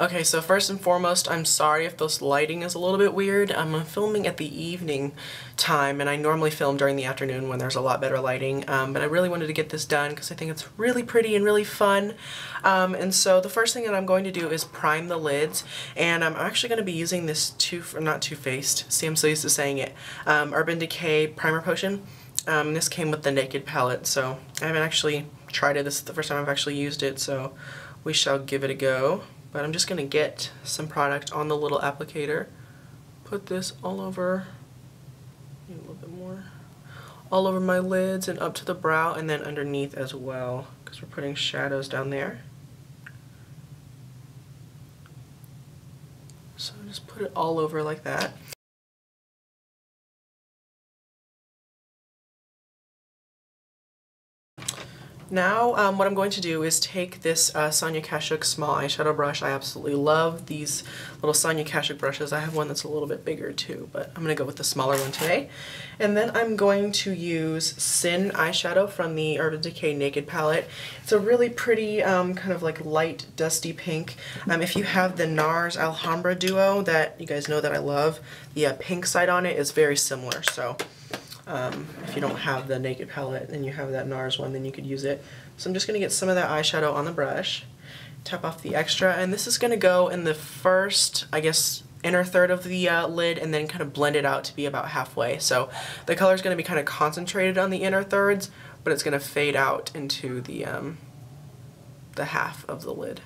Okay, so first and foremost, I'm sorry if this lighting is a little bit weird. I'm filming at the evening time, and I normally film during the afternoon when there's a lot better lighting, but I really wanted to get this done because I think it's really pretty and really fun. And so the first thing that I'm going to do is prime the lids, and I'm actually going to be using this not Too Faced, see I'm so used to saying it, Urban Decay Primer Potion. This came with the Naked palette, so I haven't actually tried it. This is the first time I've actually used it, so we shall give it a go. But I'm just going to get some product on the little applicator, put this all over, a little bit more, all over my lids and up to the brow and then underneath as well, because we're putting shadows down there. So just put it all over like that. Now what I'm going to do is take this Sonia Kashuk small eyeshadow brush. I absolutely love these little Sonia Kashuk brushes. I have one that's a little bit bigger too, but I'm going to go with the smaller one today. And then I'm going to use Sin eyeshadow from the Urban Decay Naked palette. It's a really pretty kind of like light dusty pink. If you have the NARS Alhambra duo that you guys know that I love, the pink side on it is very similar. So if you don't have the Naked palette and you have that NARS one, then you could use it. So I'm just going to get some of that eyeshadow on the brush, tap off the extra, and this is going to go in the first, I guess, inner third of the lid and then kind of blend it out to be about halfway. So the color is going to be kind of concentrated on the inner thirds, but it's going to fade out into the half of the lid.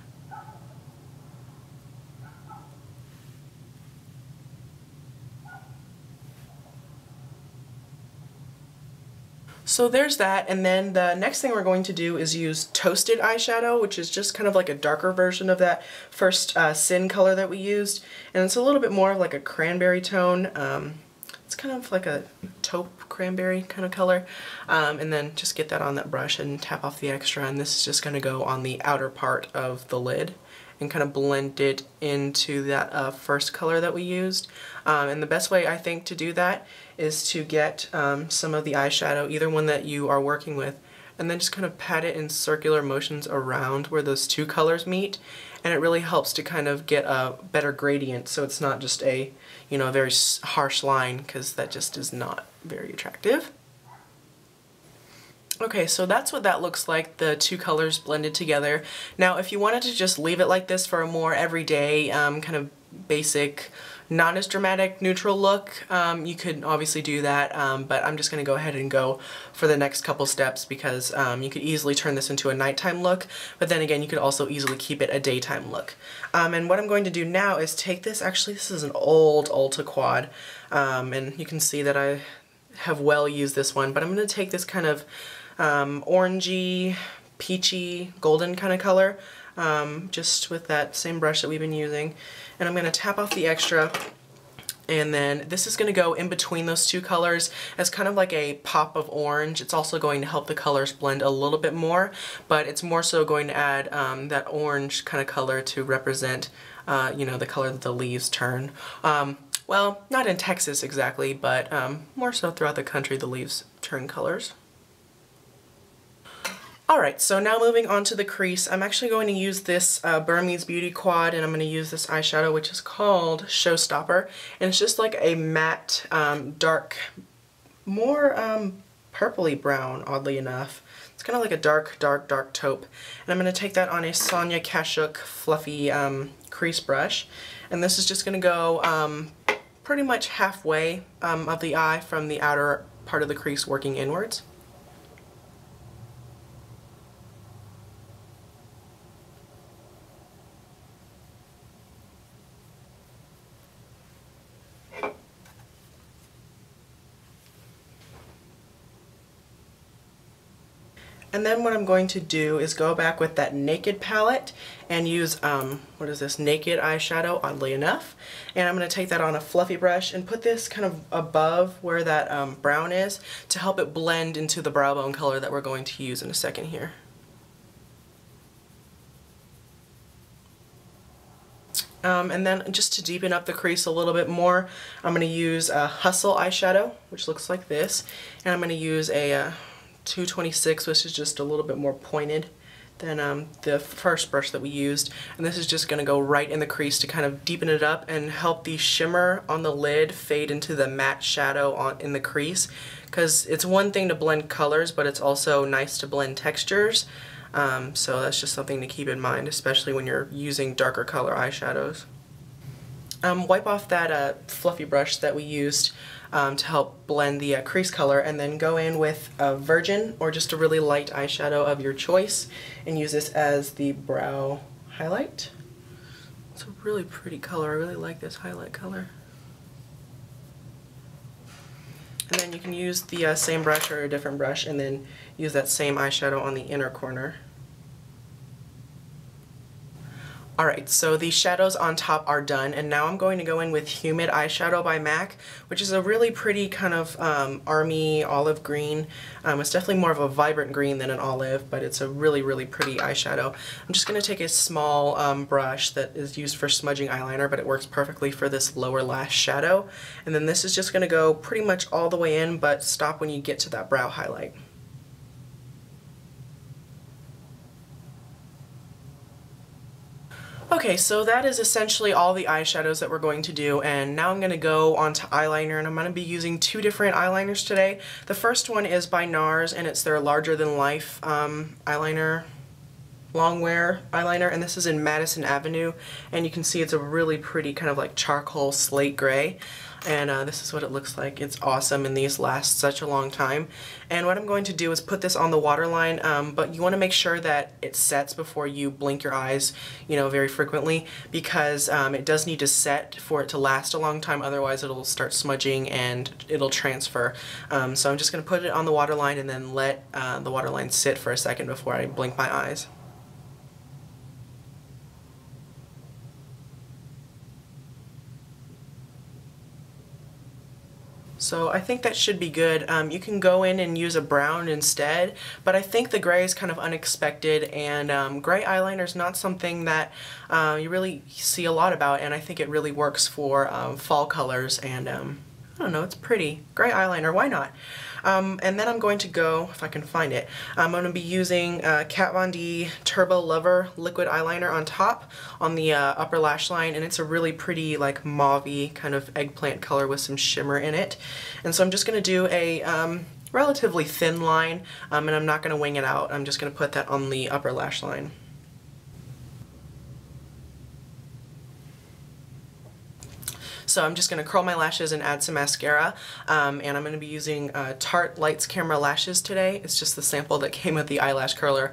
So there's that, and then the next thing we're going to do is use Toasted eyeshadow, which is just kind of like a darker version of that first Sin color that we used, and it's a little bit more of like a cranberry tone. It's kind of like a taupe cranberry kind of color, and then just get that on that brush and tap off the extra, and this is just going to go on the outer part of the lid and kind of blend it into that first color that we used. And the best way I think to do that is to get some of the eyeshadow, either one that you are working with, and then just kind of pat it in circular motions around where those two colors meet, and it really helps to kind of get a better gradient so it's not just a, you know, a very harsh line, because that just is not very attractive. Okay, so that's what that looks like, the two colors blended together. Now, if you wanted to just leave it like this for a more everyday, kind of basic, not as dramatic, neutral look, you could obviously do that, but I'm just going to go ahead and go for the next couple steps because you could easily turn this into a nighttime look, but then again, you could also easily keep it a daytime look. And what I'm going to do now is take this, actually this is an old Ulta quad, and you can see that I have well used this one, but I'm going to take this kind of orangey, peachy, golden kind of color, just with that same brush that we've been using. And I'm going to tap off the extra, and then this is going to go in between those two colors as kind of like a pop of orange. It's also going to help the colors blend a little bit more, but it's more so going to add that orange kind of color to represent, you know, the color that the leaves turn. Well, not in Texas exactly, but more so throughout the country the leaves turn colors. Alright, so now moving on to the crease, I'm actually going to use this Burmese Beauty Quad, and I'm going to use this eyeshadow which is called Showstopper, and it's just like a matte, dark, more purpley brown, oddly enough. It's kind of like a dark taupe, and I'm going to take that on a Sonia Kashuk fluffy crease brush, and this is just going to go pretty much halfway of the eye from the outer part of the crease working inwards. And then what I'm going to do is go back with that Naked palette and use, what is this, Naked eyeshadow, oddly enough. And I'm going to take that on a fluffy brush and put this kind of above where that brown is to help it blend into the brow bone color that we're going to use in a second here. And then just to deepen up the crease a little bit more, I'm going to use a Hustle eyeshadow, which looks like this. And I'm going to use a 226, which is just a little bit more pointed than the first brush that we used, and this is just going to go right in the crease to kind of deepen it up and help the shimmer on the lid fade into the matte shadow in the crease, because it's one thing to blend colors, but it's also nice to blend textures. So that's just something to keep in mind, especially when you're using darker color eyeshadows. Wipe off that fluffy brush that we used to help blend the crease color, and then go in with a Virgin or just a really light eyeshadow of your choice and use this as the brow highlight. It's a really pretty color. I really like this highlight color. And then you can use the same brush or a different brush and then use that same eyeshadow on the inner corner. Alright, so the shadows on top are done, and now I'm going to go in with Humid eyeshadow by MAC, which is a really pretty kind of army olive green. It's definitely more of a vibrant green than an olive, but it's a really, really pretty eyeshadow. I'm just going to take a small brush that is used for smudging eyeliner, but it works perfectly for this lower lash shadow. And then this is just going to go pretty much all the way in, but stop when you get to that brow highlight. Okay, so that is essentially all the eyeshadows that we're going to do, and now I'm going to go on to eyeliner, and I'm going to be using two different eyeliners today. The first one is by NARS, and it's their Larger Than Life eyeliner, long wear eyeliner, and this is in Madison Avenue, and you can see it's a really pretty kind of like charcoal slate gray. And this is what it looks like. It's awesome, and these last such a long time. And what I'm going to do is put this on the waterline, but you want to make sure that it sets before you blink your eyes, you know, very frequently, because it does need to set for it to last a long time, otherwise it'll start smudging and it'll transfer. So I'm just going to put it on the waterline and then let the waterline sit for a second before I blink my eyes. So I think that should be good. You can go in and use a brown instead, but I think the gray is kind of unexpected, and gray eyeliner is not something that you really see a lot about, and I think it really works for fall colors, and I don't know, it's pretty. Gray eyeliner, why not? And then I'm going to go, if I can find it, I'm going to be using Kat Von D Turbo Lover liquid eyeliner on top on the upper lash line, and it's a really pretty like mauve-y kind of eggplant color with some shimmer in it. And so I'm just going to do a relatively thin line, and I'm not going to wing it out. I'm just going to put that on the upper lash line. So I'm just going to curl my lashes and add some mascara, and I'm going to be using Tarte Lights Camera Lashes today. It's just the sample that came with the eyelash curler.